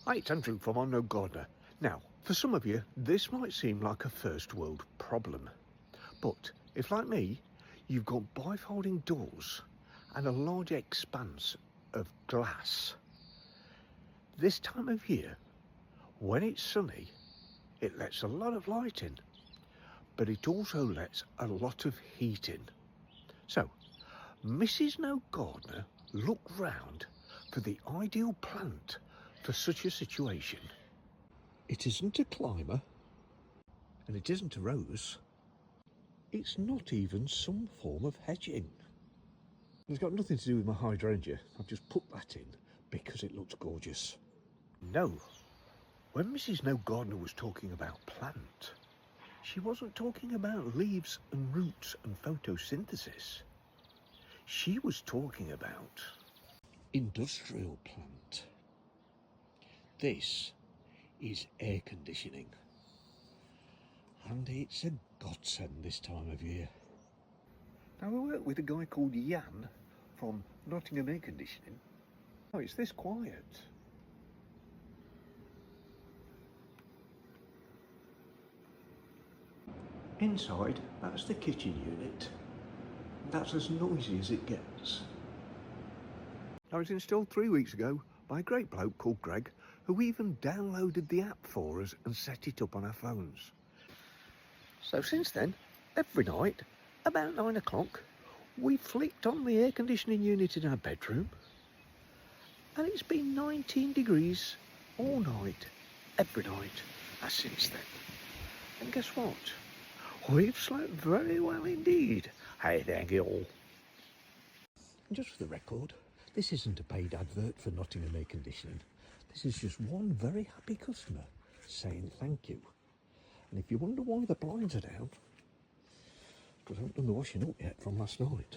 Hi, it's Andrew from Mrs NoGardener. Now, for some of you, this might seem like a first world problem. But if, like me, you've got bifolding doors and a large expanse of glass, this time of year, when it's sunny, it lets a lot of light in, but it also lets a lot of heat in. So, Mrs NoGardener looked round for the ideal plant for such a situation. It isn't a climber, and it isn't a rose. It's not even some form of hedging. It's got nothing to do with my hydrangea. I've just put that in because it looks gorgeous. No, when Mrs NoGardener was talking about plant, she wasn't talking about leaves and roots and photosynthesis. She was talking about industrial plant. This is air conditioning, and it's a godsend this time of year. Now, we work with a guy called Jan from Nottingham Air Conditioning. Oh, it's this quiet. Inside, that's the kitchen unit. That's as noisy as it gets. I was installed 3 weeks ago by a great bloke called Greg, who even downloaded the app for us and set it up on our phones. So since then, every night, about 9 o'clock, we flicked on the air conditioning unit in our bedroom, and it's been 19 degrees all night, every night, since then. And guess what? We've slept very well indeed. Hey, thank you all. And just for the record, this isn't a paid advert for Nottingham Air Conditioning. This is just one very happy customer saying thank you. And if you wonder why the blinds are down, because I haven't done the washing up yet from last night.